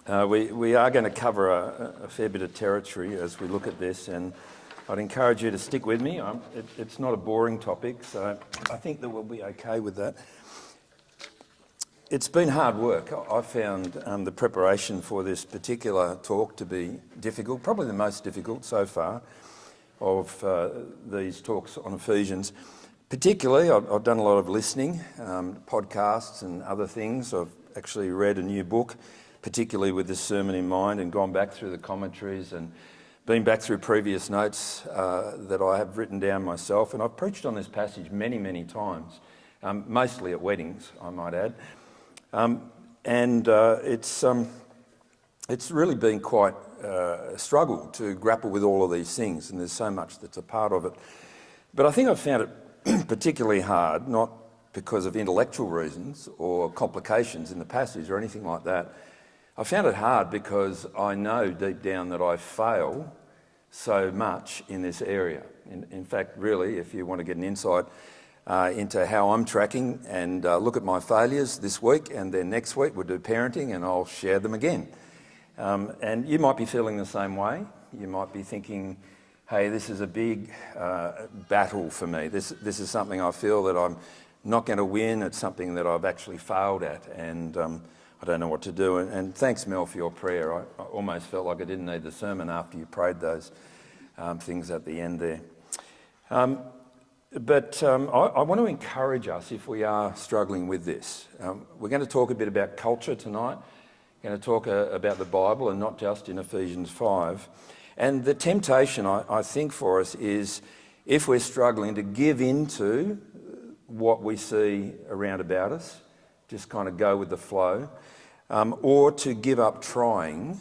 We are going to cover a fair bit of territory as we look at this, and I'd encourage you to stick with me. It's not a boring topic, so I think that we'll be okay with that. It's been hard work. I found the preparation for this particular talk to be difficult, probably the most difficult so far of these talks on Ephesians. Particularly, I've done a lot of listening, podcasts and other things. I've actually read a new book, particularly with this sermon in mind, and gone back through the commentaries and been back through previous notes that I have written down myself. And I've preached on this passage many, many times, mostly at weddings, I might add. It's really been quite a struggle to grapple with all of these things, and there's so much that's a part of it. But I think I've found it particularly hard, not because of intellectual reasons or complications in the passage or anything like that. I found it hard because I know deep down that I fail so much in this area. In fact, really, if you want to get an insight into how I'm tracking and look at my failures this week, and then next week we'll do parenting and I'll share them again. And you might be feeling the same way. You might be thinking, hey, this is a big battle for me. This is something I feel that I'm not going to win. It's something that I've actually failed at, and I don't know what to do. And thanks, Mel, for your prayer. I almost felt like I didn't need the sermon after you prayed those things at the end there. But I want to encourage us if we are struggling with this. We're going to talk a bit about culture tonight. We're going to talk about the Bible and not just in Ephesians 5. And the temptation, I think, for us is if we're struggling to give into what we see around about us, just kind of go with the flow, or to give up trying.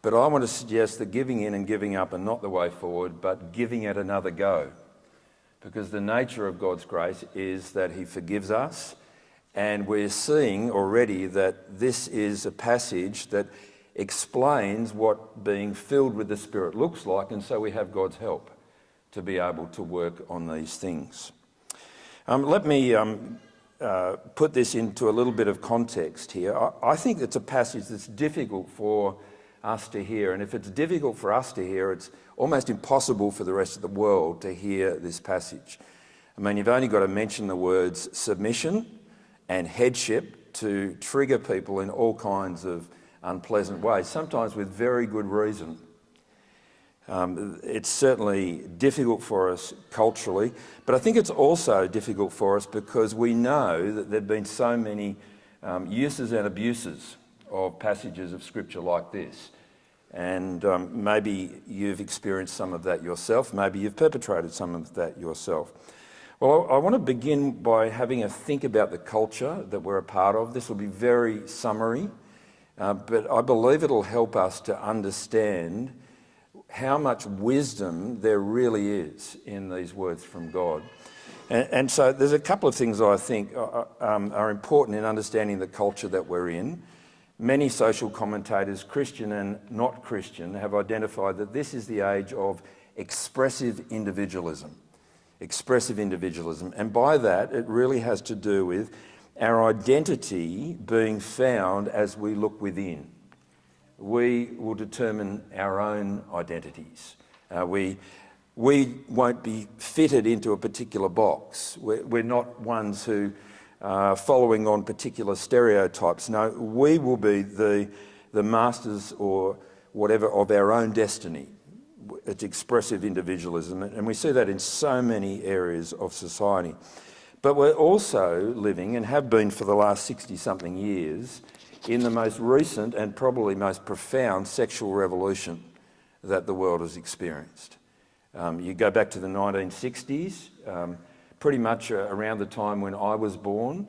But I want to suggest that giving in and giving up are not the way forward, but giving it another go. Because the nature of God's grace is that He forgives us, and we're seeing already that this is a passage that explains what being filled with the Spirit looks like, and so we have God's help to be able to work on these things. Let me put this into a little bit of context here. I think it's a passage that's difficult for us to hear, and if it's difficult for us to hear, it's almost impossible for the rest of the world to hear this passage. I mean, you've only got to mention the words submission and headship to trigger people in all kinds of unpleasant ways, sometimes with very good reason. It's certainly difficult for us culturally, but I think it's also difficult for us because we know that there have been so many uses and abuses of passages of Scripture like this. And maybe you've experienced some of that yourself, maybe you've perpetrated some of that yourself. Well, I want to begin by having a think about the culture that we're a part of. This will be very summary, but I believe it'll help us to understand how much wisdom there really is in these words from God. And so there's a couple of things that I think are important in understanding the culture that we're in. Many social commentators, Christian and not Christian, have identified that this is the age of expressive individualism. Expressive individualism. And by that, it really has to do with our identity being found as we look within. We will determine our own identities. We won't be fitted into a particular box. We're not ones who are following on particular stereotypes. No, we will be the masters or whatever of our own destiny. It's expressive individualism, and we see that in so many areas of society. But we're also living, and have been for the last 60-something years, in the most recent and probably most profound sexual revolution that the world has experienced. You go back to the 1960s, pretty much around the time when I was born,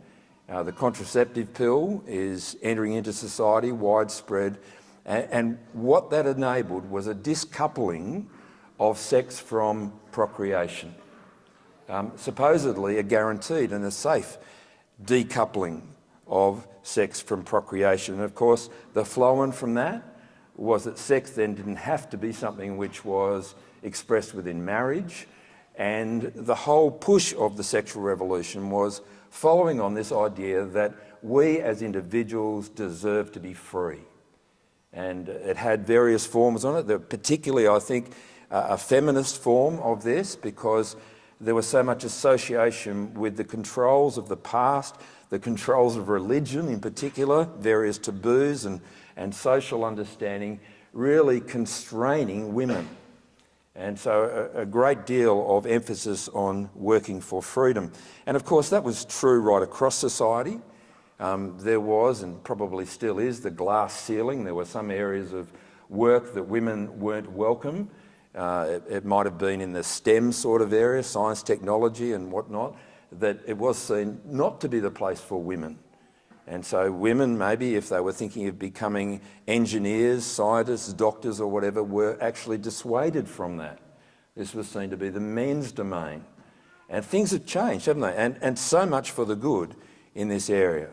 the contraceptive pill is entering into society, widespread, and what that enabled was a discoupling of sex from procreation. Supposedly a guaranteed and a safe decoupling of sex from procreation. And of course, the flow-on from that was that sex then didn't have to be something which was expressed within marriage, and the whole push of the sexual revolution was following on this idea that we as individuals deserve to be free. And it had various forms on it. Particularly, I think, a feminist form of this, because there was so much association with the controls of the past, the controls of religion in particular, various taboos and social understanding really constraining women. And so a great deal of emphasis on working for freedom. And of course that was true right across society. There was, and probably still is, the glass ceiling. There were some areas of work that women weren't welcome. It might have been in the STEM sort of area, science, technology and whatnot, that it was seen not to be the place for women. And so women, maybe if they were thinking of becoming engineers, scientists, doctors or whatever, were actually dissuaded from that. This was seen to be the men's domain. And things have changed, haven't they? And so much for the good in this area.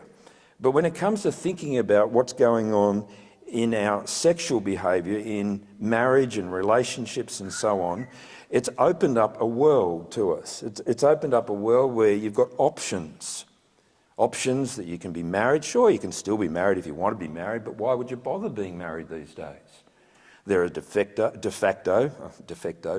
But when it comes to thinking about what's going on in our sexual behaviour, in marriage and relationships and so on, it's opened up a world to us. It's opened up a world where you've got options. Options that you can be married. Sure, you can still be married if you want to be married, but why would you bother being married these days? There are de facto,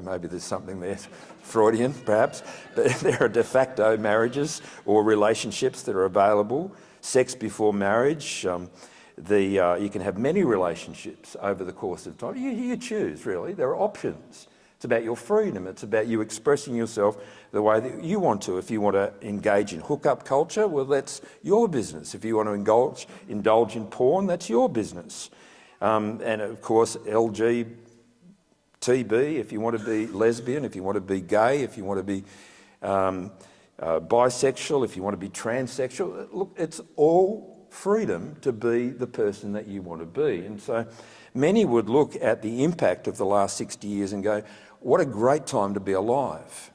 maybe there's something there, Freudian perhaps, but there are de facto marriages or relationships that are available. Sex before marriage, you can have many relationships over the course of time. You choose, really. There are options. It's about your freedom. It's about you expressing yourself the way that you want to. If you want to engage in hookup culture, well, that's your business. If you want to indulge in porn, that's your business. And of course, LGTB, if you want to be lesbian, if you want to be gay, if you want to be bisexual, if you want to be transsexual, look, it's all freedom to be the person that you want to be. And so many would look at the impact of the last 60 years and go, what a great time to be alive.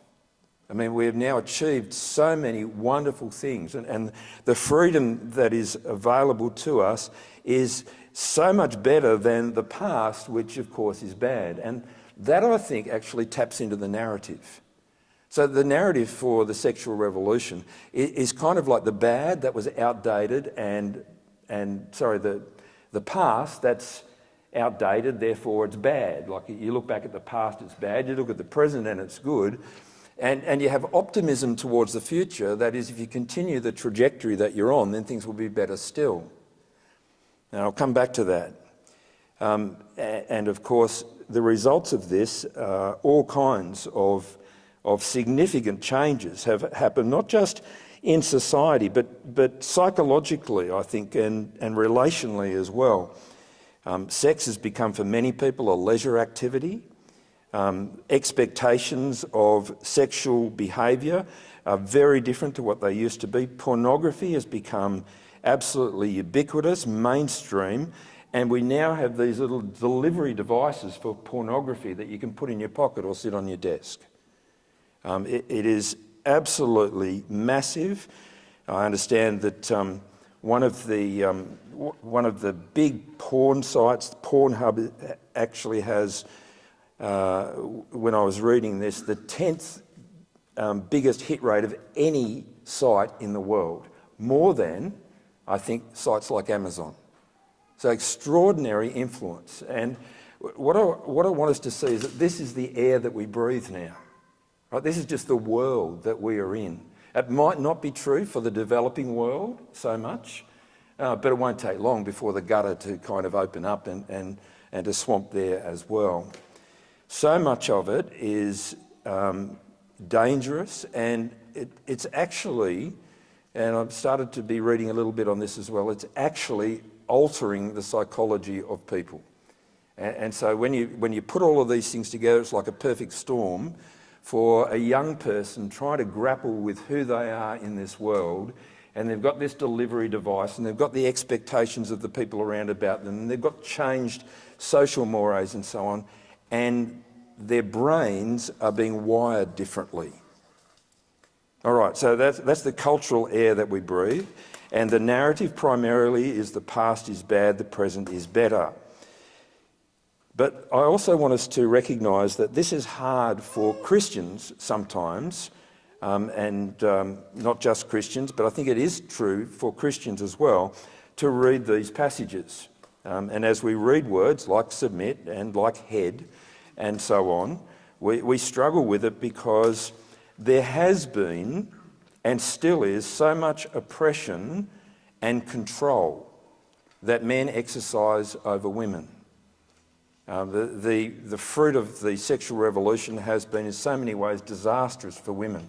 I mean, we have now achieved so many wonderful things, and the freedom that is available to us is so much better than the past, which of course is bad. And that, I think, actually taps into the narrative. So the narrative for the sexual revolution is kind of like the bad that was outdated and the past that's outdated, therefore it's bad. Like you look back at the past, it's bad. You look at the present and it's good. And you have optimism towards the future. That is, if you continue the trajectory that you're on, then things will be better still. Now, I'll come back to that. And of course, the results of this, all kinds of significant changes have happened, not just in society, but psychologically, I think, and relationally as well. Sex has become, for many people, a leisure activity. Expectations of sexual behaviour are very different to what they used to be. Pornography has become absolutely ubiquitous, mainstream, and we now have these little delivery devices for pornography that you can put in your pocket or sit on your desk. It is absolutely massive. I understand that one of the big porn sites, Pornhub, actually has, when I was reading this, the 10th biggest hit rate of any site in the world, more than, I think, sites like Amazon. So extraordinary influence. And what I want us to see is that this is the air that we breathe now. Right? This is just the world that we are in. It might not be true for the developing world so much, but it won't take long before the gutter to kind of open up and to swamp there as well. So much of it is dangerous, and it's actually, and I've started to be reading a little bit on this as well, it's actually altering the psychology of people. And so when you put all of these things together, it's like a perfect storm for a young person trying to grapple with who they are in this world, and they've got this delivery device, and they've got the expectations of the people around about them, and they've got changed social mores and so on, and their brains are being wired differently. All right, so that's the cultural air that we breathe, and the narrative primarily is the past is bad, the present is better. But I also want us to recognise that this is hard for Christians sometimes, and not just Christians, but I think it is true for Christians as well, to read these passages. And as we read words like submit and like head and so on, we struggle with it because there has been and still is so much oppression and control that men exercise over women. The fruit of the sexual revolution has been in so many ways disastrous for women.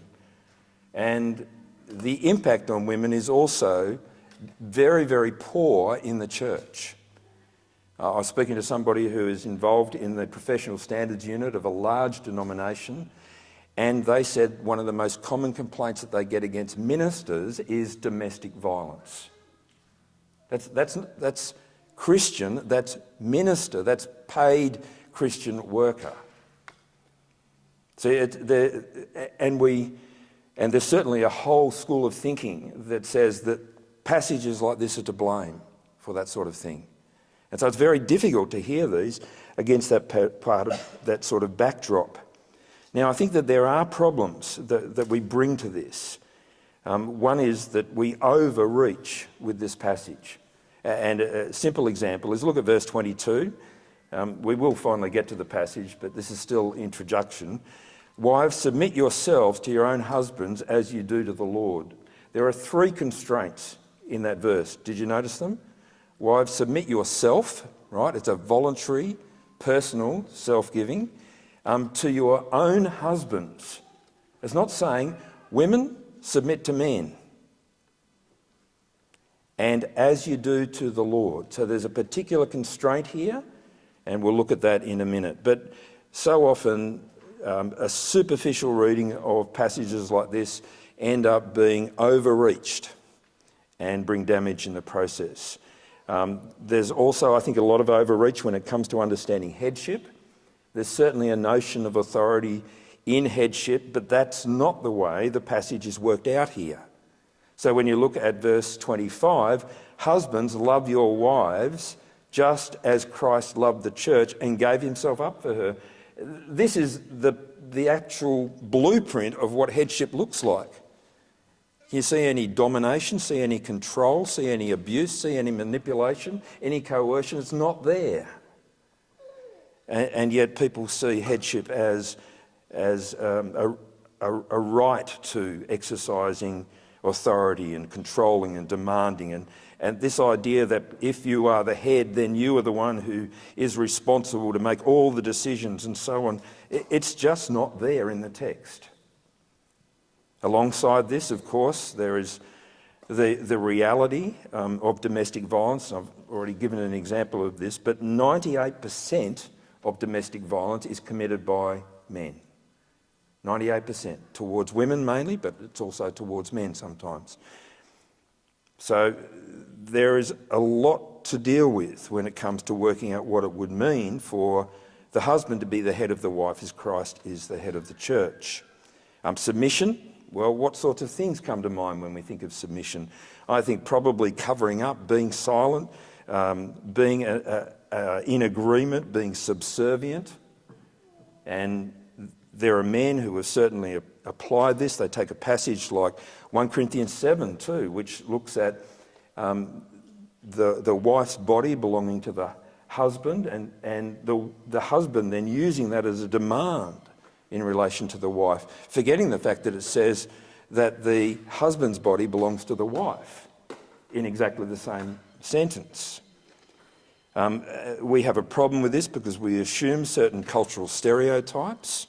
And the impact on women is also very, very poor in the church. I was speaking to somebody who is involved in the professional standards unit of a large denomination, and they said one of the most common complaints that they get against ministers is domestic violence. That's Christian, that's minister, that's paid Christian worker. See, and there's certainly a whole school of thinking that says that passages like this are to blame for that sort of thing. And so it's very difficult to hear these against that part of that sort of backdrop. Now, I think that there are problems that we bring to this. One is that we overreach with this passage. And a simple example is look at verse 22. We will finally get to the passage, but this is still introduction. Wives, submit yourselves to your own husbands as you do to the Lord. There are 3 constraints in that verse. Did you notice them? Wives, submit yourself, right? It's a voluntary, personal, self-giving, to your own husbands. It's not saying, women, submit to men. And as you do to the Lord. So there's a particular constraint here, and we'll look at that in a minute. But so often, a superficial reading of passages like this end up being overreached and bring damage in the process. There's also, I think, a lot of overreach when it comes to understanding headship. There's certainly a notion of authority in headship, but that's not the way the passage is worked out here. So when you look at verse 25, husbands, love your wives just as Christ loved the church and gave himself up for her. This is the actual blueprint of what headship looks like. You see any domination, see any control, see any abuse, see any manipulation, any coercion? It's not there. And yet people see headship as a right to exercising authority and controlling and demanding. And this idea that if you are the head, then you are the one who is responsible to make all the decisions and so on. It's just not there in the text. Alongside this, of course, there is the reality of domestic violence. I've already given an example of this, but 98% of domestic violence is committed by men. 98%. Towards women mainly, but it's also towards men sometimes. So there is a lot to deal with when it comes to working out what it would mean for the husband to be the head of the wife as Christ is the head of the church. Submission. Well, what sorts of things come to mind when we think of submission? I think probably covering up, being silent, being in agreement, being subservient. And there are men who have certainly applied this. They take a passage like 1 Corinthians 7 too, which looks at the wife's body belonging to the husband and the husband then using that as a demand in relation to the wife, forgetting the fact that it says that the husband's body belongs to the wife in exactly the same sentence. We have a problem with this because we assume certain cultural stereotypes.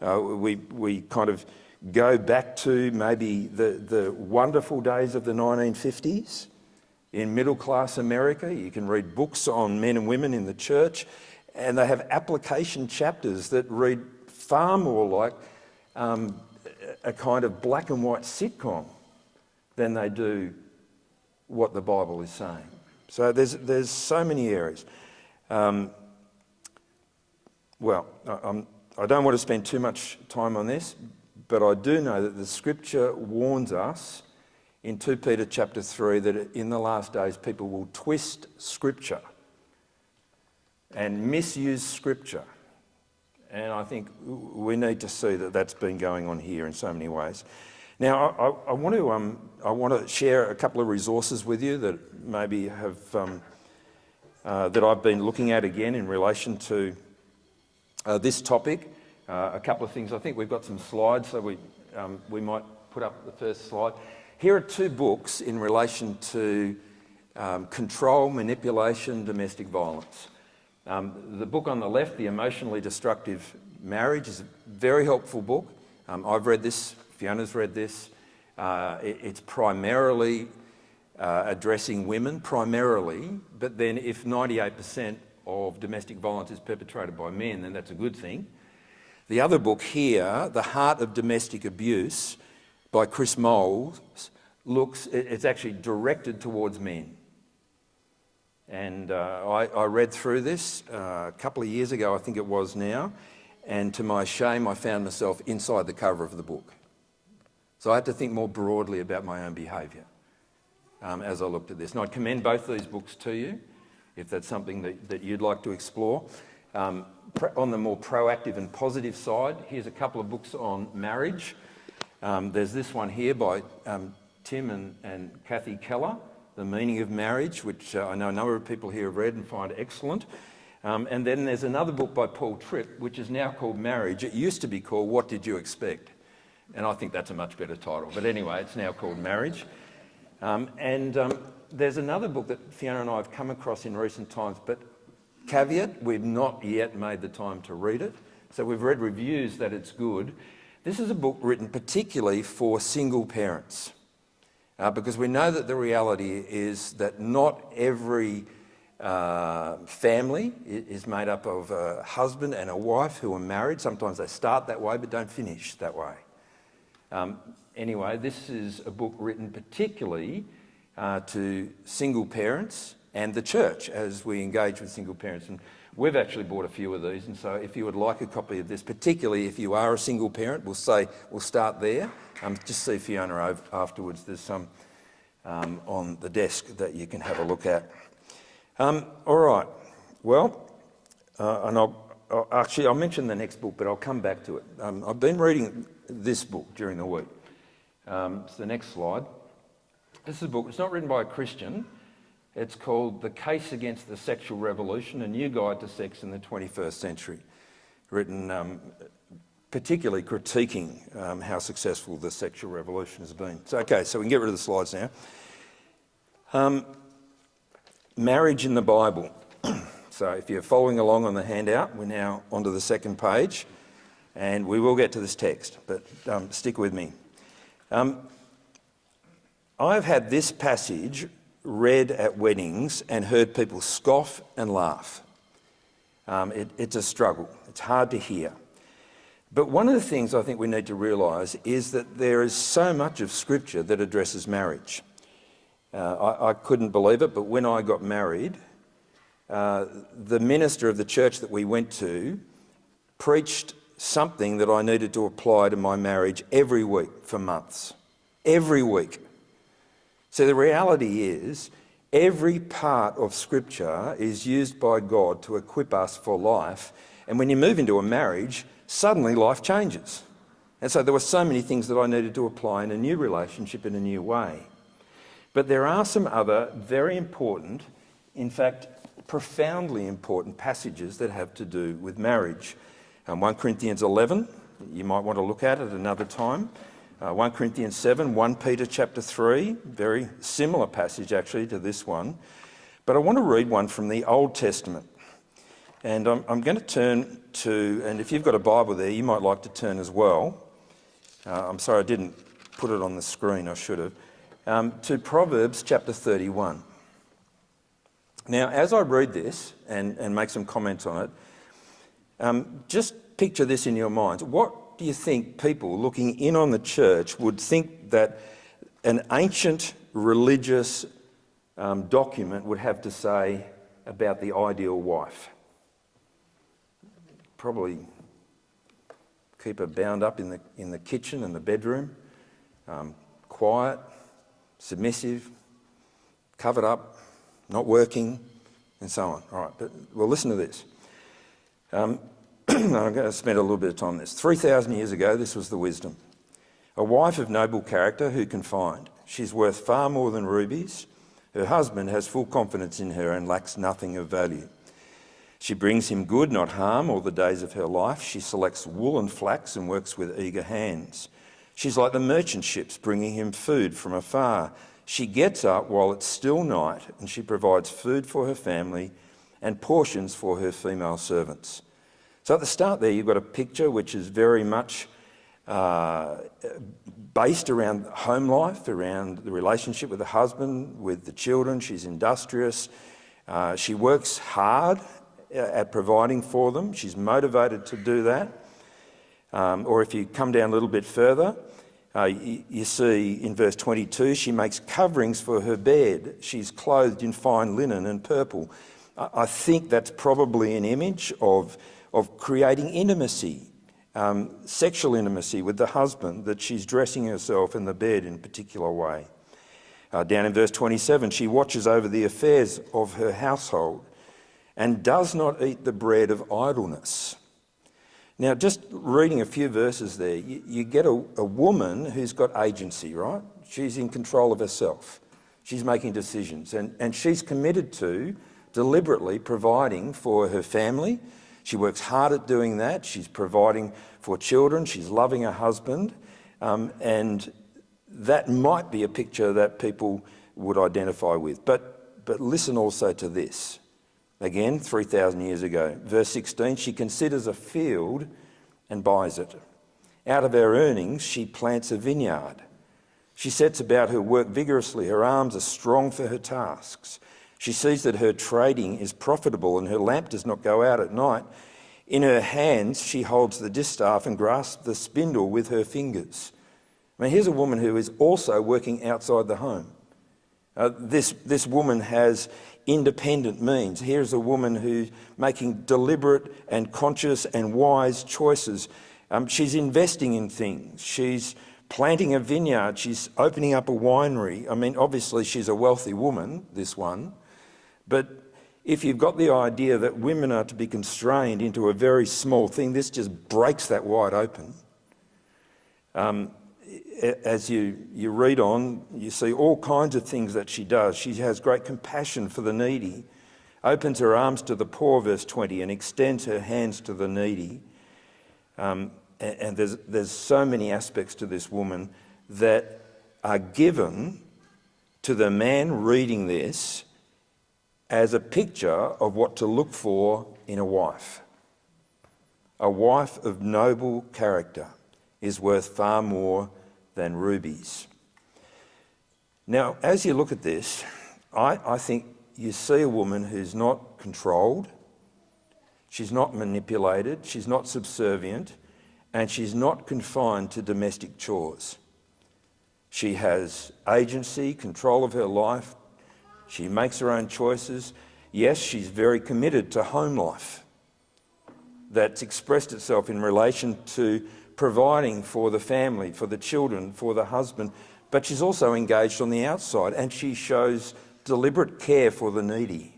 We kind of go back to maybe the wonderful days of the 1950s in middle-class America. You can read books on men and women in the church, and they have application chapters that read far more like a kind of black and white sitcom than they do what the Bible is saying. So there's so many areas. I don't want to spend too much time on this, but I do know that the scripture warns us in 2 Peter chapter 3 that in the last days people will twist scripture and misuse scripture. And I think we need to see that that's been going on here in so many ways. Now, I want to share a couple of resources with you that maybe have that I've been looking at again in relation to this topic. A couple of things. I think we've got some slides, so we might put up the first slide. Here are two books in relation to control, manipulation, domestic violence. The book on the left, The Emotionally Destructive Marriage, is a very helpful book. I've read this, Fiona's read this. It's primarily addressing women, primarily, but then if 98% of domestic violence is perpetrated by men, then that's a good thing. The other book here, The Heart of Domestic Abuse, by Chris Moles, it's actually directed towards men. And I read through this a couple of years ago, I think it was now, and to my shame, I found myself inside the cover of the book. So I had to think more broadly about my own behaviour as I looked at this. And I'd commend both these books to you, if that's something that you'd like to explore. On the more proactive and positive side, here's a couple of books on marriage. There's this one here by Tim and Kathy Keller, The Meaning of Marriage, which I know a number of people here have read and find excellent. And then there's another book by Paul Tripp, which is now called Marriage. It used to be called What Did You Expect? And I think that's a much better title. But anyway, it's now called Marriage. There's another book that Fiona and I have come across in recent times, but caveat, we've not yet made the time to read it. So we've read reviews that it's good. This is a book written particularly for single parents, because we know that the reality is that not every family is made up of a husband and a wife who are married. Sometimes they start that way but don't finish that way. Anyway, this is a book written particularly to single parents and the church as we engage with single parents. And we've actually bought a few of these, and so if you would like a copy of this, particularly if you are a single parent, we'll start there. Just see Fiona afterwards. There's some on the desk that you can have a look at. All right. Well, and I'll mention the next book, but I'll come back to it. I've been reading this book during the week. It's the next slide. This is a book. It's not written by a Christian. It's called The Case Against the Sexual Revolution, A New Guide to Sex in the 21st Century, written particularly critiquing how successful the sexual revolution has been. So, okay, so we can get rid of the slides now. Marriage in the Bible. So if you're following along on the handout, we're now onto the second page, and we will get to this text, but stick with me. I've had this passage read at weddings and heard people scoff and laugh. It's a struggle. It's hard to hear. But one of the things I think we need to realise is that there is so much of Scripture that addresses marriage. I couldn't believe it, but when I got married, the minister of the church that we went to preached something that I needed to apply to my marriage every week for months. Every week. So the reality is, every part of Scripture is used by God to equip us for life. And when you move into a marriage, suddenly life changes. And so there were so many things that I needed to apply in a new relationship in a new way. But there are some other very important, in fact, profoundly important passages that have to do with marriage. 1 Corinthians 11, you might want to look at it another time. 1 Corinthians 7, 1 Peter chapter 3, very similar passage actually to this one. But I want to read one from the Old Testament. And I'm going to turn to, and if you've got a Bible there, you might like to turn as well. I'm sorry I didn't put it on the screen, I should have. To Proverbs chapter 31. Now, as I read this and make some comments on it, just picture this in your minds. What do you think people looking in on the church would think that an ancient religious document would have to say about the ideal wife? Probably keep her bound up in the kitchen and the bedroom, quiet, submissive, covered up, not working, and so on. All right, but well, listen to this. I'm going to spend a little bit of time on this. 3,000 years ago, this was the wisdom. A wife of noble character who can find. She's worth far more than rubies. Her husband has full confidence in her and lacks nothing of value. She brings him good, not harm, all the days of her life. She selects wool and flax and works with eager hands. She's like the merchant ships bringing him food from afar. She gets up while it's still night and she provides food for her family and portions for her female servants. So at the start there, you've got a picture which is very much based around home life, around the relationship with the husband, with the children. She's industrious. She works hard at providing for them. She's motivated to do that. Or if you come down a little bit further, you see in verse 22, she makes coverings for her bed. She's clothed in fine linen and purple. I think that's probably an image of creating intimacy, sexual intimacy with the husband, that she's dressing herself in the bed in a particular way. Down in verse 27, she watches over the affairs of her household and does not eat the bread of idleness. Now, just reading a few verses there, you get a woman who's got agency, right? She's in control of herself. She's making decisions, and she's committed to deliberately providing for her family. She works hard at doing that. She's providing for children. She's loving her husband. And that might be a picture that people would identify with. But listen also to this. Again, 3,000 years ago. Verse 16, she considers a field and buys it. Out of her earnings, she plants a vineyard. She sets about her work vigorously. Her arms are strong for her tasks. She sees that her trading is profitable and her lamp does not go out at night. In her hands, she holds the distaff and grasps the spindle with her fingers. I mean, here's a woman who is also working outside the home. This woman has independent means. Here's a woman who's making deliberate and conscious and wise choices. She's investing in things. She's planting a vineyard. She's opening up a winery. I mean, obviously she's a wealthy woman, this one. But if you've got the idea that women are to be constrained into a very small thing, this just breaks that wide open. As you read on, you see all kinds of things that she does. She has great compassion for the needy, opens her arms to the poor, verse 20, and extends her hands to the needy. And there's so many aspects to this woman that are given to the man reading this as a picture of what to look for in a wife. A wife of noble character is worth far more than rubies. Now, as you look at this, I think you see a woman who's not controlled, she's not manipulated, she's not subservient, and she's not confined to domestic chores. She has agency, control of her life. She makes her own choices. Yes, she's very committed to home life. That's expressed itself in relation to providing for the family, for the children, for the husband. But she's also engaged on the outside, and she shows deliberate care for the needy.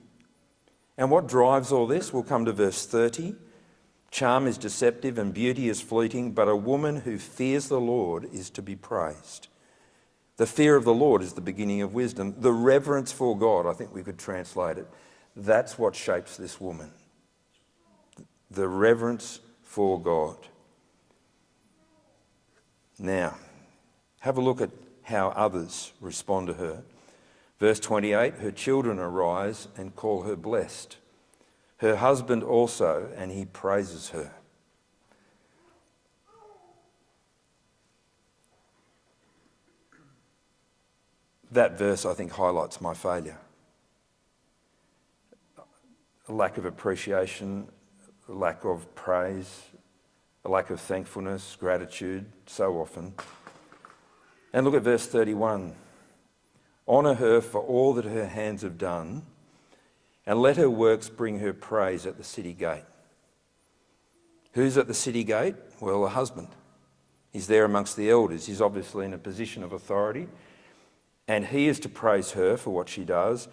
And what drives all this? We'll come to verse 30. Charm is deceptive and beauty is fleeting, but a woman who fears the Lord is to be praised. The fear of the Lord is the beginning of wisdom. The reverence for God, I think we could translate it. That's what shapes this woman. The reverence for God. Now, have a look at how others respond to her. Verse 28, her children arise and call her blessed. Her husband also, and he praises her. That verse, I think, highlights my failure. A lack of appreciation, a lack of praise, a lack of thankfulness, gratitude, so often. And look at verse 31. Honour her for all that her hands have done, and let her works bring her praise at the city gate. Who's at the city gate? Well, the husband. He's there amongst the elders. He's obviously in a position of authority. And he is to praise her for what she does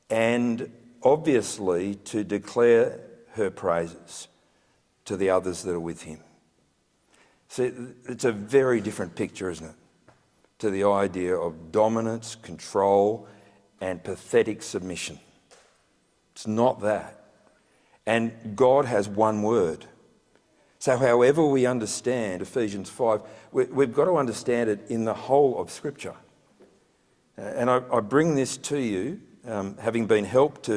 and obviously to declare her praises to the others that are with him. See, it's a very different picture, isn't it, to the idea of dominance, control, and pathetic submission. It's not that. And God has one word. So however we understand Ephesians 5, we've got to understand it in the whole of Scripture. And I bring this to you, having been helped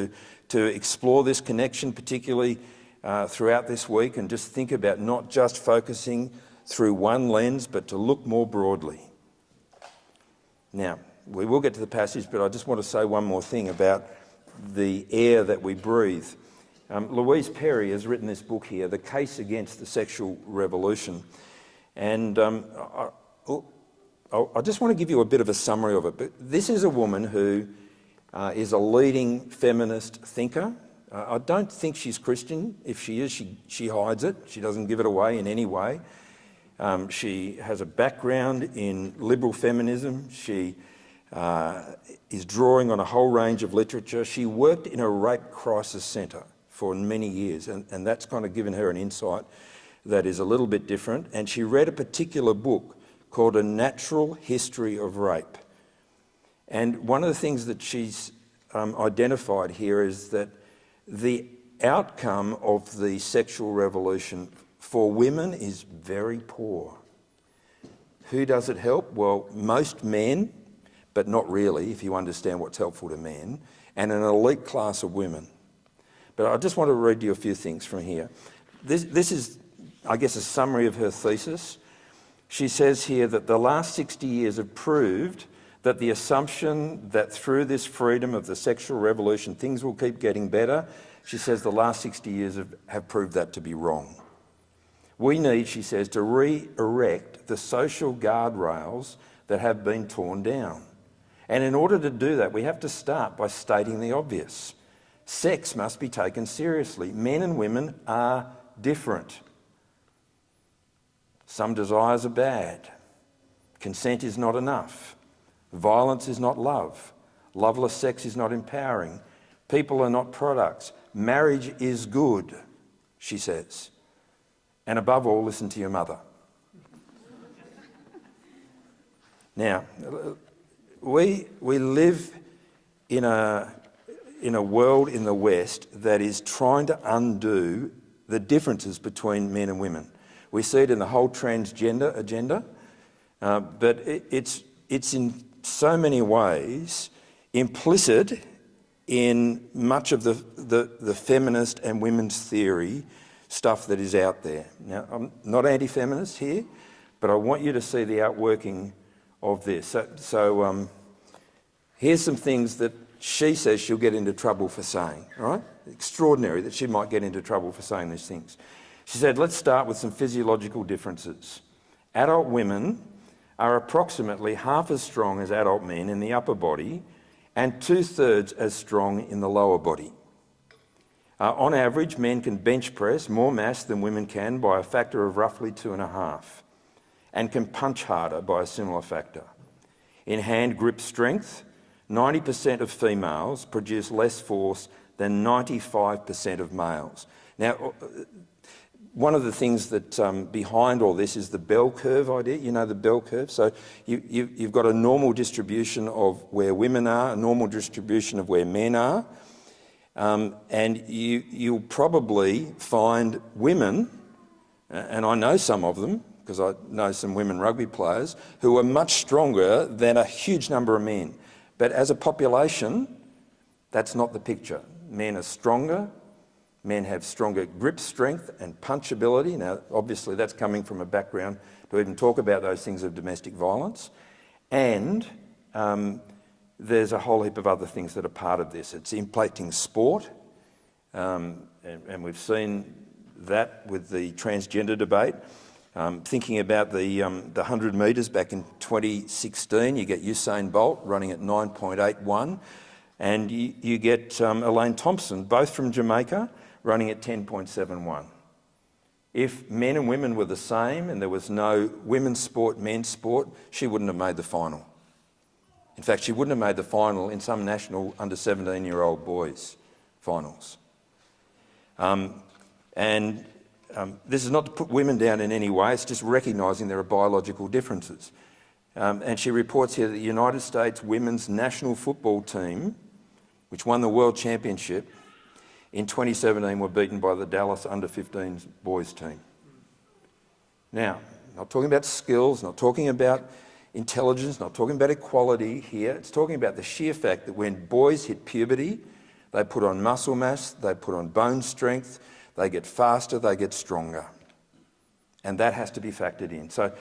to explore this connection, particularly throughout this week, and just think about not just focusing through one lens, but to look more broadly. Now, we will get to the passage, but I just want to say one more thing about the air that we breathe. Louise Perry has written this book here, The Case Against the Sexual Revolution. And I just want to give you a bit of a summary of it. But this is a woman who is a leading feminist thinker. I don't think she's Christian. If she is, she hides it. She doesn't give it away in any way. She has a background in liberal feminism. She is drawing on a whole range of literature. She worked in a rape crisis centre for many years, and that's kind of given her an insight that is a little bit different. And she read a particular book called A Natural History of Rape. And one of the things that she's identified here is that the outcome of the sexual revolution for women is very poor. Who does it help? Well, most men, but not really, if you understand what's helpful to men, and an elite class of women. But I just want to read you a few things from here. This is, I guess, a summary of her thesis. She says here that the last 60 years have proved that the assumption that through this freedom of the sexual revolution things will keep getting better, she says the last 60 years have proved that to be wrong. We need, she says, to re-erect the social guardrails that have been torn down. And in order to do that, we have to start by stating the obvious. Sex must be taken seriously. Men and women are different. Some desires are bad. Consent is not enough. Violence is not love. Loveless sex is not empowering. People are not products. Marriage is good, she says. And above all, listen to your mother. Now, we live in a world in the West that is trying to undo the differences between men and women. We see it in the whole transgender agenda, but it's in so many ways implicit in much of the feminist and women's theory stuff that is out there. Now, I'm not anti-feminist here, but I want you to see the outworking of this. So here's some things that she says she'll get into trouble for saying, right? Extraordinary that she might get into trouble for saying these things. She said, let's start with some physiological differences. Adult women are approximately half as strong as adult men in the upper body and 2/3 as strong in the lower body. On average, men can bench press more mass than women can by a factor of roughly 2.5 and can punch harder by a similar factor. In hand grip strength, 90% of females produce less force than 95% of males. Now, one of the things that behind all this is the bell curve idea. You know the bell curve? So you've got a normal distribution of where women are, a normal distribution of where men are, and you'll probably find women, and I know some of them, because I know some women rugby players, who are much stronger than a huge number of men. But as a population, that's not the picture. Men are stronger, men have stronger grip strength and punchability. Now, obviously that's coming from a background to even talk about those things of domestic violence. And there's a whole heap of other things that are part of this. It's impacting sport, and we've seen that with the transgender debate. Thinking about the 100 metres back in 2016, you get Usain Bolt running at 9.81, and you get Elaine Thompson, both from Jamaica, running at 10.71. If men and women were the same and there was no women's sport, men's sport, she wouldn't have made the final. In fact, she wouldn't have made the final in some national under 17-year-old boys' finals. This is not to put women down in any way, it's just recognising there are biological differences. And she reports here that the United States women's national football team, which won the World Championship in 2017, were beaten by the Dallas under-15s boys team. Now, not talking about skills, not talking about intelligence, not talking about equality here. It's talking about the sheer fact that when boys hit puberty, they put on muscle mass, they put on bone strength, they get faster, they get stronger. And that has to be factored in. So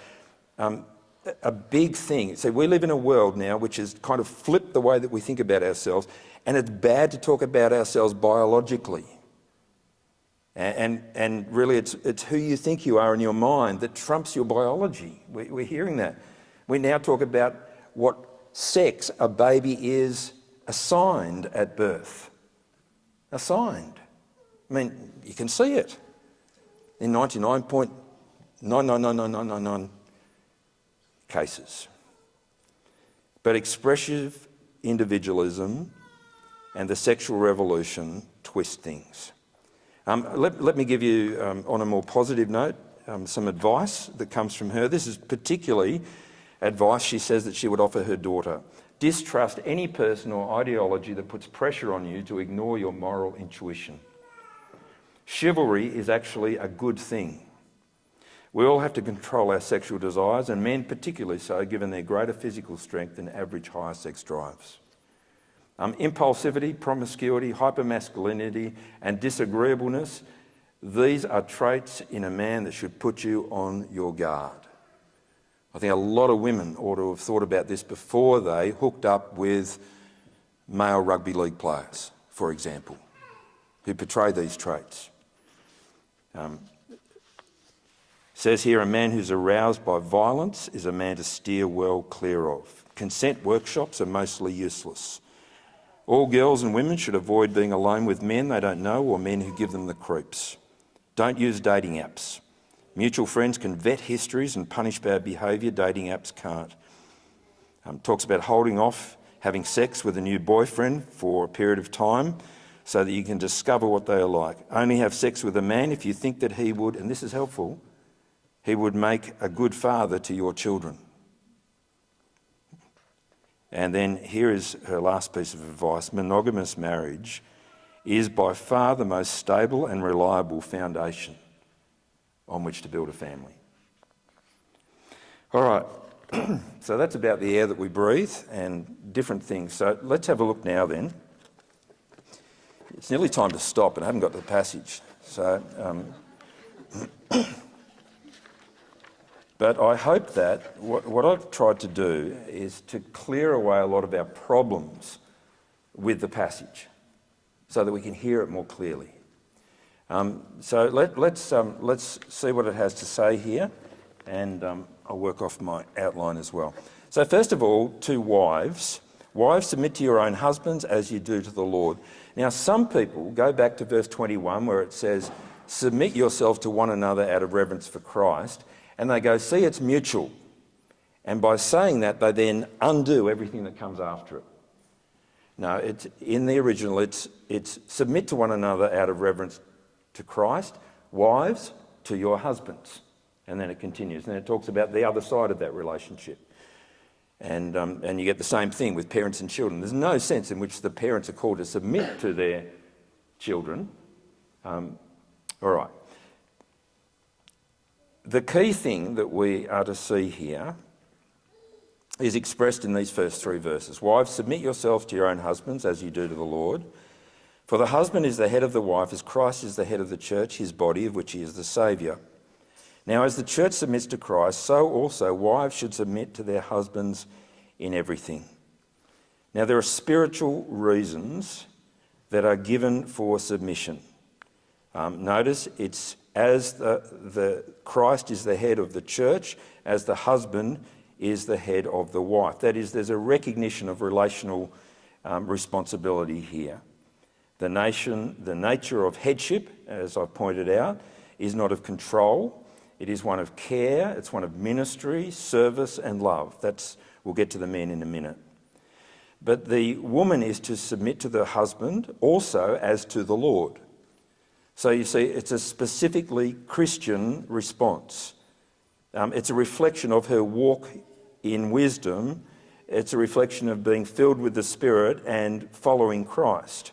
a big thing. So we live in a world now which has kind of flipped the way that we think about ourselves, and it's bad to talk about ourselves biologically. And really it's who you think you are in your mind that trumps your biology. We're hearing that. We now talk about what sex a baby is assigned at birth. Assigned. I mean, you can see it in 99.9999999 cases. But expressive individualism and the sexual revolution twist things. Let me give you, on a more positive note, some advice that comes from her. This is particularly advice she says that she would offer her daughter. Distrust any person or ideology that puts pressure on you to ignore your moral intuition. Chivalry is actually a good thing. We all have to control our sexual desires, and men particularly so, given their greater physical strength than average higher sex drives. Impulsivity, promiscuity, hypermasculinity and disagreeableness, these are traits in a man that should put you on your guard. I think a lot of women ought to have thought about this before they hooked up with male rugby league players, for example, who portray these traits. Says here, a man who's aroused by violence is a man to steer well clear of. Consent workshops are mostly useless. All girls and women should avoid being alone with men they don't know or men who give them the creeps. Don't use dating apps. Mutual friends can vet histories and punish bad behaviour. Dating apps can't. Talks about holding off having sex with a new boyfriend for a period of time so that you can discover what they are like. Only have sex with a man if you think that he would, and this is helpful, he would make a good father to your children. And then here is her last piece of advice. Monogamous marriage is by far the most stable and reliable foundation on which to build a family. All right, so that's about the air that we breathe and different things. So let's have a look now then. It's nearly time to stop and I haven't got to the passage. So, but I hope that what I've tried to do is to clear away a lot of our problems with the passage so that we can hear it more clearly. So let's see what it has to say here, and I'll work off my outline as well. So first of all, to wives. Wives, submit to your own husbands as you do to the Lord. Now some people go back to verse 21 where it says, submit yourself to one another out of reverence for Christ, and they go, see, it's mutual. And by saying that, they then undo everything that comes after it. No, it's in the original, it's submit to one another out of reverence to Christ, wives to your husbands. And then it continues. And it talks about the other side of that relationship. And you get the same thing with parents and children. There's no sense in which the parents are called to submit to their children. All right. The key thing that we are to see here is expressed in these first three verses. Wives, submit yourselves to your own husbands as you do to the Lord. For the husband is the head of the wife, as Christ is the head of the church, his body, of which he is the Saviour. Now, as the church submits to Christ, so also wives should submit to their husbands in everything. Now, there are spiritual reasons that are given for submission. Notice it's as the Christ is the head of the church, as the husband is the head of the wife. That is, there's a recognition of relational responsibility here. The nature of headship, as I've pointed out, is not of control. It is one of care, it's one of ministry, service and love. We'll get to the men in a minute. But the woman is to submit to the husband also as to the Lord. So you see, it's a specifically Christian response. It's a reflection of her walk in wisdom. It's a reflection of being filled with the Spirit and following Christ.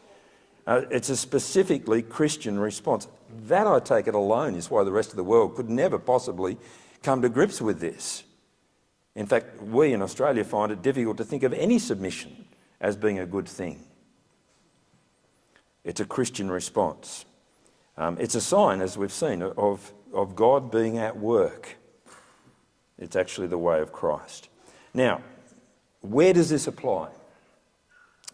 It's a specifically Christian response. That, I take it, alone is why the rest of the world could never possibly come to grips with this. In fact, we in Australia find it difficult to think of any submission as being a good thing. It's a Christian response. It's a sign, as we've seen, of God being at work. It's actually the way of Christ. Now, where does this apply?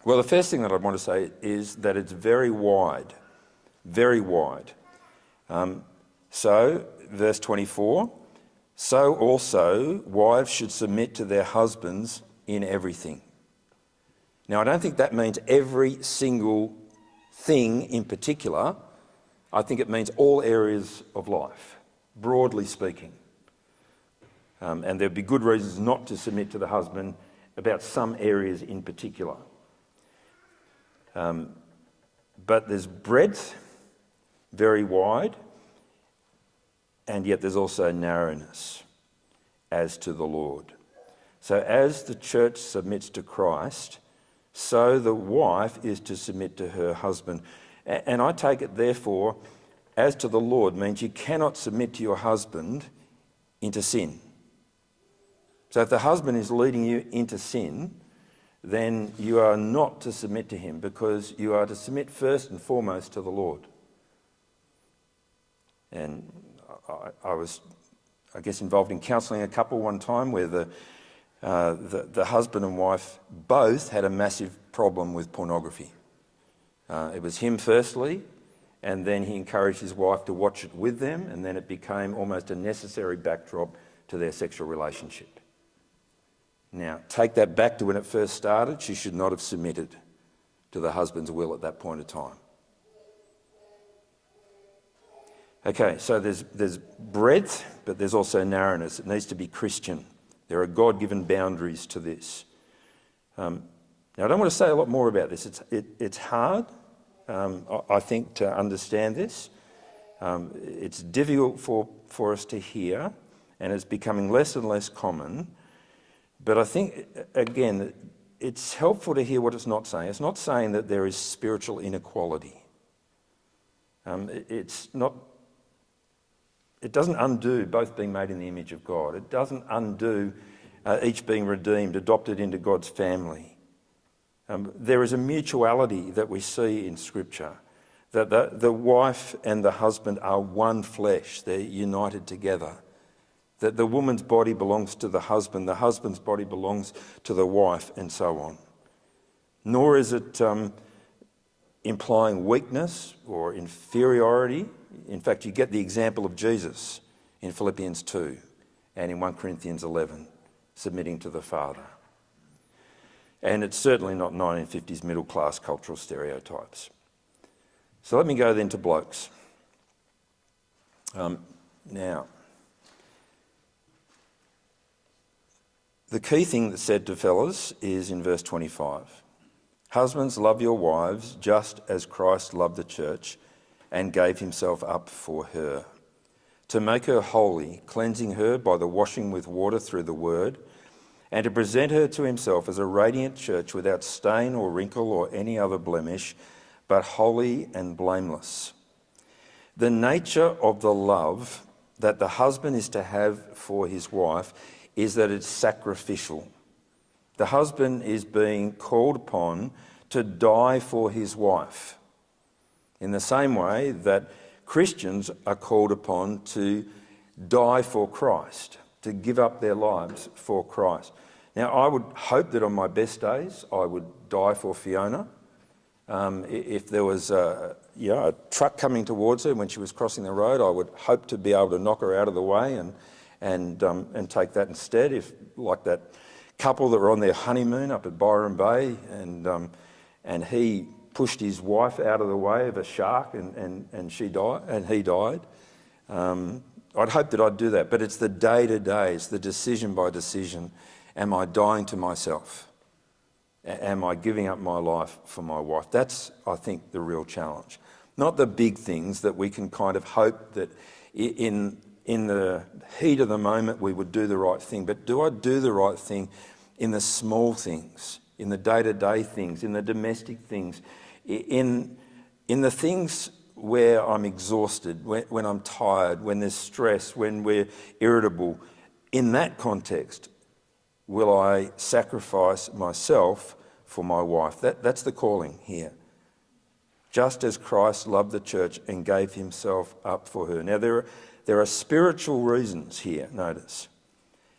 Well, the first thing that I want to say is that it's very wide, very wide. So, verse 24, so also wives should submit to their husbands in everything. Now, I don't think that means every single thing in particular. I think it means all areas of life, broadly speaking. And there'd be good reasons not to submit to the husband about some areas in particular. But there's breadth, very wide, and yet there's also narrowness as to the Lord. So as the church submits to Christ, so the wife is to submit to her husband. And I take it, therefore, as to the Lord means you cannot submit to your husband into sin. So if the husband is leading you into sin, then you are not to submit to him, because you are to submit first and foremost to the Lord. And I was, I guess, involved in counselling a couple one time where the husband and wife both had a massive problem with pornography. It was him firstly, and then he encouraged his wife to watch it with them, and then it became almost a necessary backdrop to their sexual relationship. Now, take that back to when it first started. She should not have submitted to the husband's will at that point of time. Okay, so there's breadth, but there's also narrowness. It needs to be Christian. There are God-given boundaries to this. Now, I don't want to say a lot more about this. It's hard, I think, to understand this. It's difficult for us to hear, and it's becoming less and less common. But I think, again, it's helpful to hear what it's not saying. It's not saying that there is spiritual inequality. It doesn't undo both being made in the image of God. It doesn't undo each being redeemed, adopted into God's family. There is a mutuality that we see in Scripture, that the wife and the husband are one flesh. They're united together. That the woman's body belongs to the husband's body belongs to the wife, and so on. Nor is it implying weakness or inferiority. In fact, you get the example of Jesus in Philippians 2 and in 1 Corinthians 11, submitting to the Father. And it's certainly not 1950s middle-class cultural stereotypes. So let me go then to blokes. Now, the key thing that's said to fellas is in verse 25. Husbands, love your wives just as Christ loved the church and gave himself up for her, to make her holy, cleansing her by the washing with water through the word, and to present her to himself as a radiant church without stain or wrinkle or any other blemish, but holy and blameless. The nature of the love that the husband is to have for his wife is that it's sacrificial. The husband is being called upon to die for his wife, in the same way that Christians are called upon to die for Christ, to give up their lives for Christ. Now, I would hope that on my best days I would die for Fiona. If there was a truck coming towards her when she was crossing the road, I would hope to be able to knock her out of the way and take that instead. If, like that couple that were on their honeymoon up at Byron Bay, and he pushed his wife out of the way of a shark and she died, and he died. I'd hope that I'd do that, but it's the day-to-day, it's the decision by decision. Am I dying to myself? Am I giving up my life for my wife? That's, I think, the real challenge. Not the big things that we can kind of hope that in in the heat of the moment we would do the right thing, but do I do the right thing in the small things, in the day-to-day things, in the domestic things, in the things where I'm exhausted, when I'm tired, when there's stress, when we're irritable? In that context, will I sacrifice myself for my wife? That's the calling here. Just as Christ loved the church and gave himself up for her. Now, there are spiritual reasons here, notice.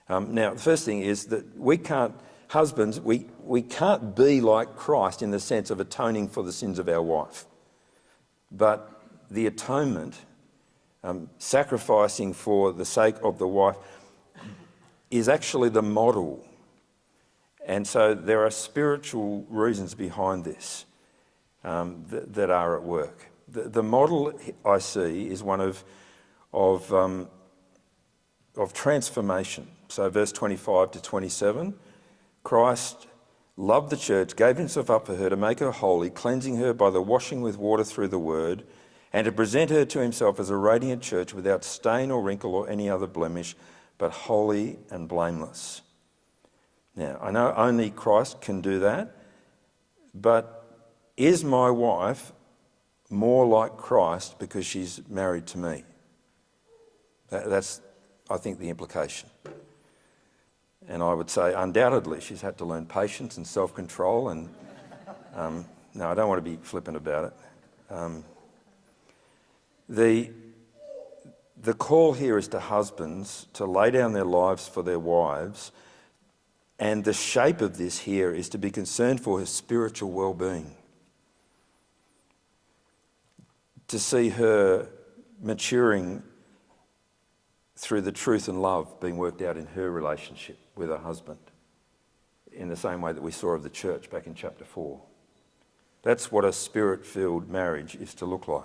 Now, the first thing is that husbands, we can't be like Christ in the sense of atoning for the sins of our wife. But the atonement, sacrificing for the sake of the wife, is actually the model. And so there are spiritual reasons behind this that are at work. The model I see is one of transformation. So verse 25 to 27, Christ loved the church, gave himself up for her to make her holy, cleansing her by the washing with water through the word, and to present her to himself as a radiant church without stain or wrinkle or any other blemish, but holy and blameless. Now, I know only Christ can do that, but is my wife more like Christ because she's married to me? That's, I think, the implication. And I would say undoubtedly she's had to learn patience and self-control and, no, I don't want to be flippant about it. The call here is to husbands to lay down their lives for their wives, and the shape of this here is to be concerned for her spiritual well-being, to see her maturing through the truth and love being worked out in her relationship with her husband, in the same way that we saw of the church back in chapter 4. That's what a spirit-filled marriage is to look like.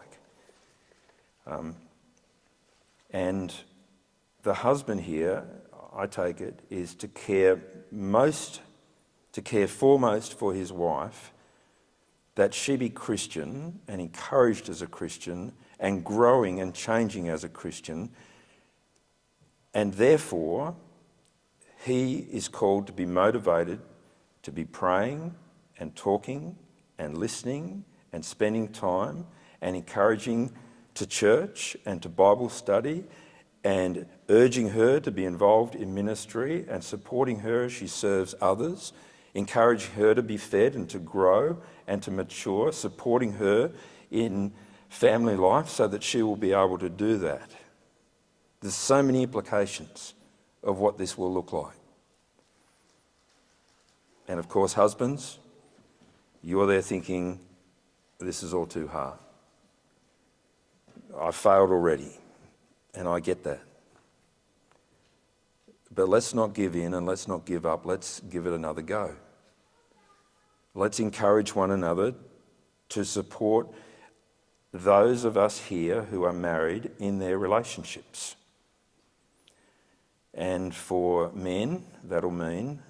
And the husband here, I take it, is to care foremost for his wife, that she be Christian and encouraged as a Christian and growing and changing as a Christian. And therefore, he is called to be motivated to be praying and talking and listening and spending time and encouraging to church and to Bible study and urging her to be involved in ministry and supporting her as she serves others, encouraging her to be fed and to grow and to mature, supporting her in family life so that she will be able to do that. There's so many implications of what this will look like. And of course, husbands, you're there thinking, this is all too hard. I've failed already, and I get that. But let's not give in and let's not give up. Let's give it another go. Let's encourage one another to support those of us here who are married in their relationships. And for men, that'll mean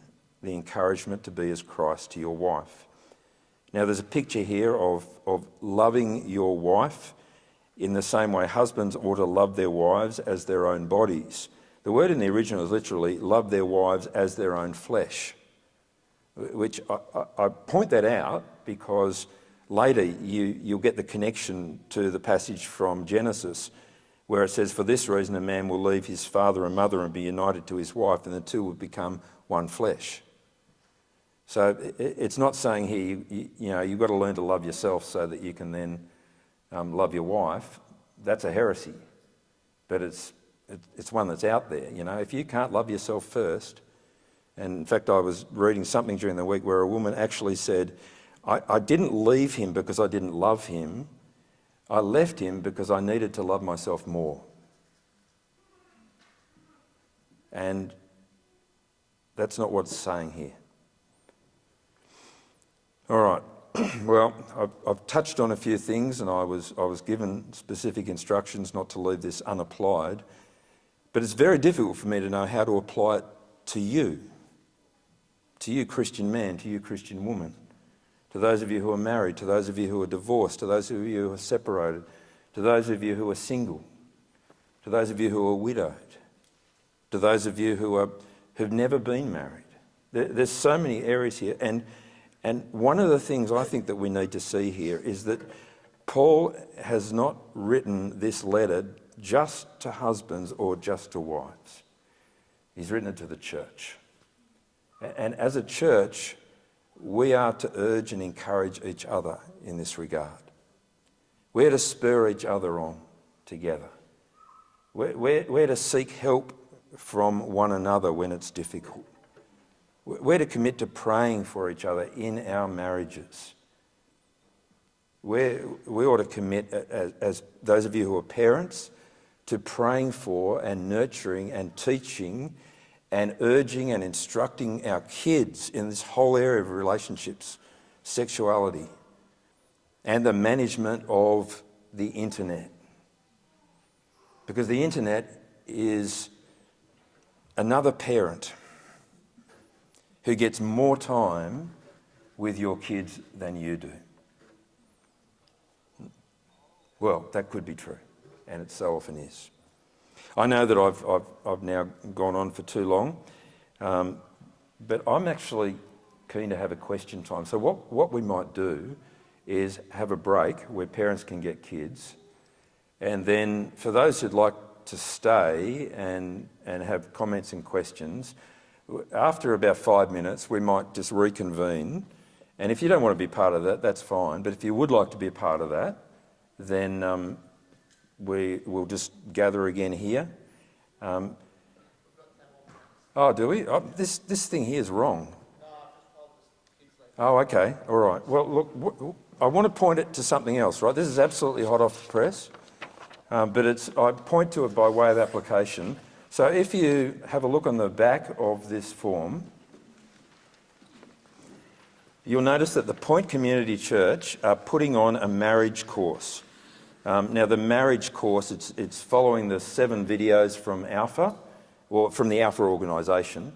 the encouragement to be as Christ to your wife. Now, there's a picture here of loving your wife in the same way husbands ought to love their wives as their own bodies. The word in the original is literally love their wives as their own flesh, which I point that out because later you'll get the connection to the passage from Genesis where it says, for this reason a man will leave his father and mother and be united to his wife, and the two will become one flesh. So it's not saying here, you've got to learn to love yourself so that you can then love your wife. That's a heresy, but it's one that's out there. If you can't love yourself first, and in fact I was reading something during the week where a woman actually said, I didn't leave him because I didn't love him. I left him because I needed to love myself more. And that's not what it's saying here. All right. Well, I've touched on a few things, and I was given specific instructions not to leave this unapplied, but it's very difficult for me to know how to apply it to you Christian man, to you Christian woman, to those of you who are married, to those of you who are divorced, to those of you who are separated, to those of you who are single, to those of you who are widowed, to those of you who've never been married. There's so many areas here. And one of the things I think that we need to see here is that Paul has not written this letter just to husbands or just to wives. He's written it to the church. And as a church, we are to urge and encourage each other in this regard. We're to spur each other on together. We're to seek help from one another when it's difficult. We're to commit to praying for each other in our marriages. We ought to commit, as those of you who are parents, to praying for and nurturing and teaching and urging and instructing our kids in this whole area of relationships, sexuality, and the management of the internet. Because the internet is another parent who gets more time with your kids than you do. Well, that could be true, and it so often is. I know that I've now gone on for too long, but I'm actually keen to have a question time. So what we might do is have a break where parents can get kids, and then for those who'd like to stay and have comments and questions, after about 5 minutes we might just reconvene. And if you don't want to be part of that, that's fine. But if you would like to be a part of that, then we will just gather again here. Oh, do we? Oh, this thing here is wrong. Oh, okay. All right. Well, look, I want to point it to something else, right? This is absolutely hot off the press, but I point to it by way of application. So if you have a look on the back of this form, you'll notice that the Point Community Church are putting on a marriage course. Now, the marriage course, it's following the 7 videos from Alpha, or from the Alpha organisation.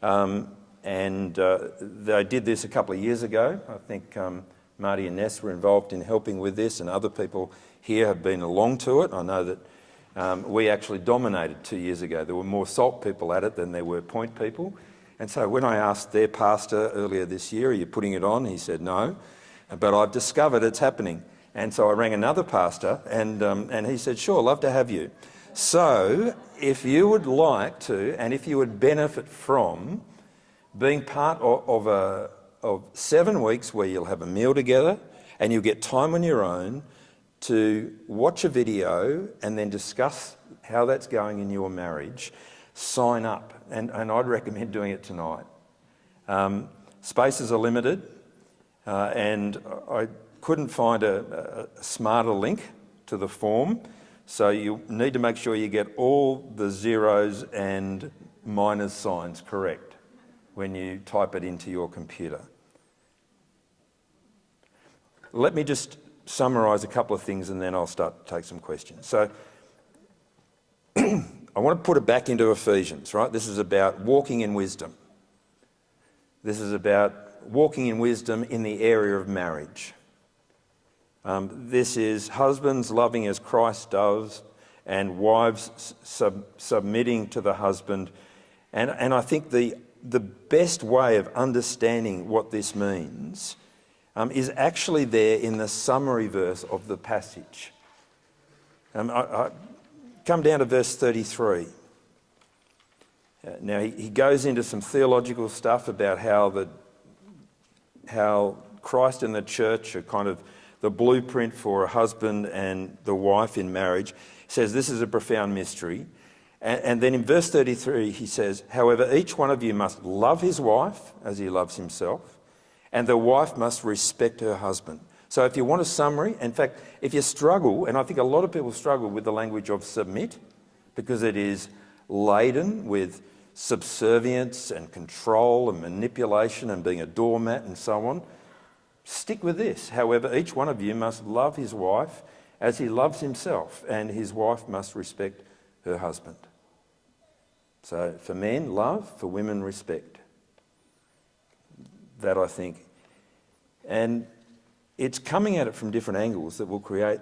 And they did this a couple of years ago. I think Marty and Ness were involved in helping with this, and other people here have been along to it. I know that we actually dominated 2 years ago. There were more SALT people at it than there were Point people. And so when I asked their pastor earlier this year, are you putting it on? He said no. But I've discovered it's happening. And so I rang another pastor, and he said, sure, love to have you. So if you would like to, and if you would benefit from being part of 7 weeks where you'll have a meal together and you'll get time on your own to watch a video and then discuss how that's going in your marriage, sign up. And I'd recommend doing it tonight. Spaces are limited, and I couldn't find a smarter link to the form, so you need to make sure you get all the zeros and minus signs correct when you type it into your computer. Let me just summarise a couple of things and then I'll start to take some questions. So I want to put it back into Ephesians, right? This is about walking in wisdom. This is about walking in wisdom in the area of marriage. This is husbands loving as Christ does, and wives submitting to the husband. And I think the best way of understanding what this means is actually there in the summary verse of the passage. I come down to verse 33. Now he goes into some theological stuff about how Christ and the church are kind of the blueprint for a husband and the wife in marriage. He says this is a profound mystery. And then in verse 33 he says, however, each one of you must love his wife as he loves himself, and the wife must respect her husband. So if you want a summary, in fact, if you struggle, and I think a lot of people struggle with the language of submit, because it is laden with subservience and control and manipulation and being a doormat and so on, stick with this. However, each one of you must love his wife as he loves himself, and his wife must respect her husband. So for men, love; for women, respect. That, I think. And it's coming at it from different angles that will create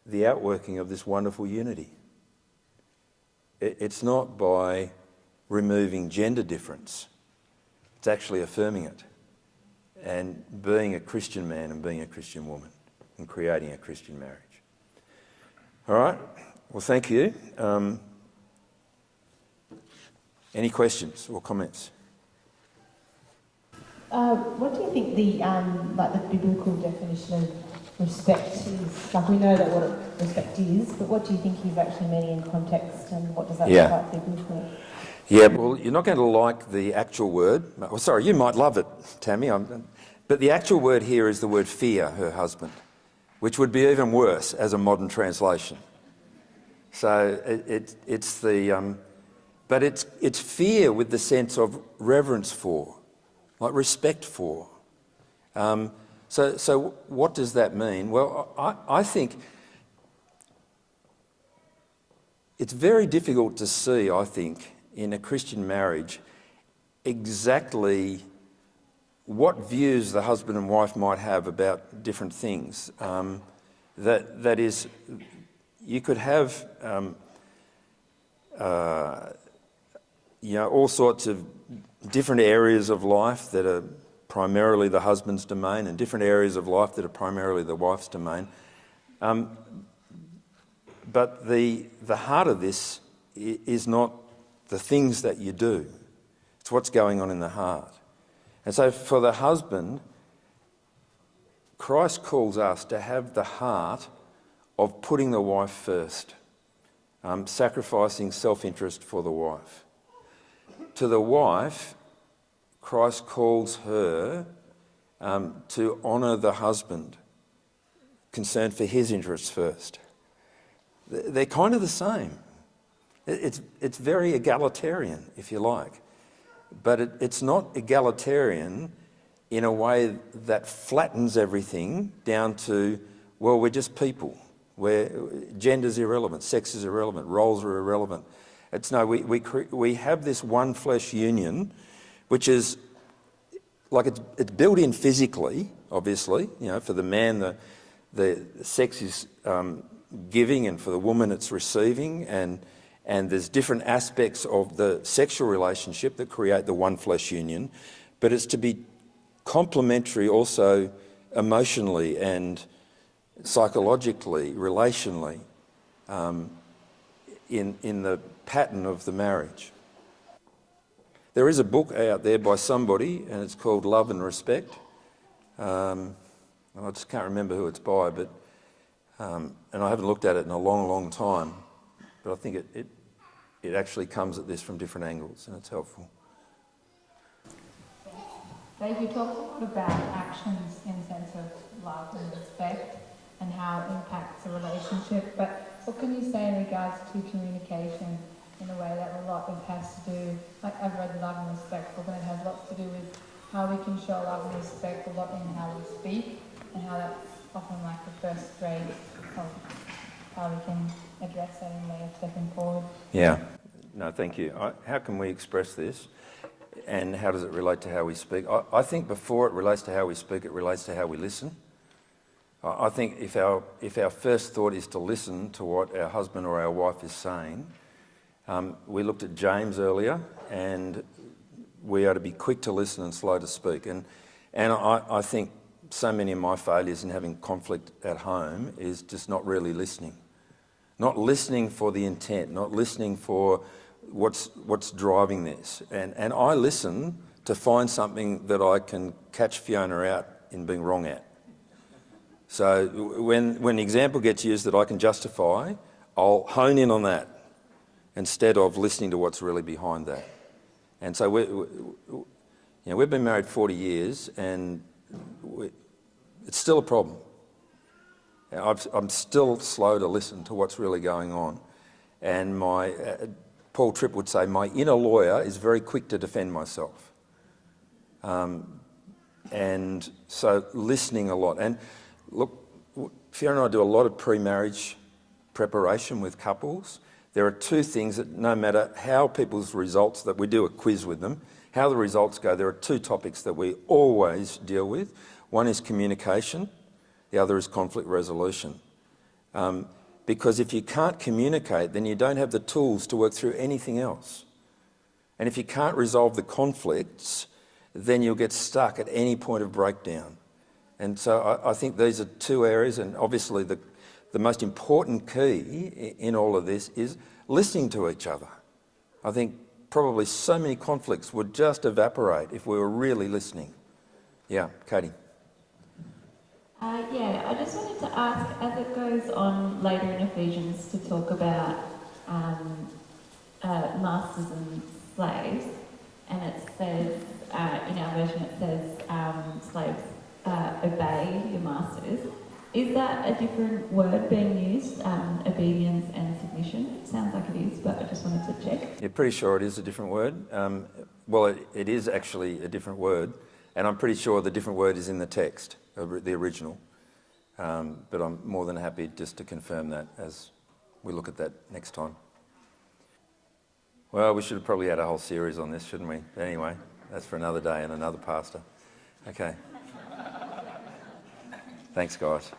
the outworking of this wonderful unity. it's not by removing gender difference. It's actually affirming it and being a Christian man and being a Christian woman and creating a Christian marriage. All right, well, thank you. Any questions or comments? What do you think the biblical definition of respect is? Like, we know that what respect is, but what do you think he's actually meaning in context, and what does that look like biblically? Yeah, well, you're not going to like the actual word. Well, sorry, you might love it, Tammy. But the actual word here is the word fear, her husband, which would be even worse as a modern translation. So it's fear with the sense of reverence for, like respect for. So what does that mean? Well, I think it's very difficult to see, I think, in a Christian marriage exactly what views the husband and wife might have about different things. That is, you could have all sorts of different areas of life that are primarily the husband's domain and different areas of life that are primarily the wife's domain. But the heart of this is not the things that you do. It's what's going on in the heart. And so for the husband, Christ calls us to have the heart of putting the wife first, sacrificing self-interest for the wife. To the wife, Christ calls her to honour the husband, concerned for his interests first. They're kind of the same. It's very egalitarian, if you like, but it's not egalitarian in a way that flattens everything down to, well, we're just people, where gender's irrelevant, sex is irrelevant, roles are irrelevant. It's no, we have this one flesh union, which is like it's built in physically, obviously. For the man, the sex is giving, and for the woman, it's receiving, and there's different aspects of the sexual relationship that create the one flesh union, but it's to be complementary also emotionally and psychologically, relationally, in the pattern of the marriage. There is a book out there by somebody, and it's called Love and Respect. I just can't remember who it's by, but and I haven't looked at it in a long, long time. But I think it actually comes at this from different angles, and it's helpful. Dave, you talked a lot about actions in the sense of love and respect and how it impacts a relationship, but what can you say in regards to communication in a way that a lot of it has to do, like I've read Love and Respect book, and it has lots to do with how we can show love and respect a lot in how we speak, and how that's often like the first grade of how we can address that in a way of stepping forward. Yeah, no, thank you. How can we express this, and how does it relate to how we speak? I think before it relates to how we speak, it relates to how we listen. I think if our first thought is to listen to what our husband or our wife is saying, we looked at James earlier, and we are to be quick to listen and slow to speak. And I think so many of my failures in having conflict at home is just not really listening. Not listening for the intent, not listening for what's driving this. And I listen to find something that I can catch Fiona out in being wrong at. So when the example gets used that I can justify, I'll hone in on that instead of listening to what's really behind that. And so we've been married 40 years, and it's still a problem. I'm still slow to listen to what's really going on. And Paul Tripp would say, my inner lawyer is very quick to defend myself. And so listening a lot. And look, Fiona and I do a lot of pre-marriage preparation with couples. There are two things that no matter how people's results, that we do a quiz with them, how the results go, there are two topics that we always deal with. One is communication, the other is conflict resolution. Because if you can't communicate, then you don't have the tools to work through anything else. And if you can't resolve the conflicts, then you'll get stuck at any point of breakdown. And so I think these are two areas, and obviously the most important key in all of this is listening to each other. I think probably so many conflicts would just evaporate if we were really listening. Yeah, Katie. I just wanted to ask, as it goes on later in Ephesians to talk about masters and slaves, and it says, in our version it says, slaves, obey your masters. Is that a different word being used, obedience and submission? It sounds like it is, but I just wanted to check. You're pretty sure it is a different word? Well, it is actually a different word, and I'm pretty sure the different word is in the text, the original. But I'm more than happy just to confirm that as we look at that next time. Well, we should have probably had a whole series on this, shouldn't we? But anyway, that's for another day and another pastor. Okay. Thanks, guys.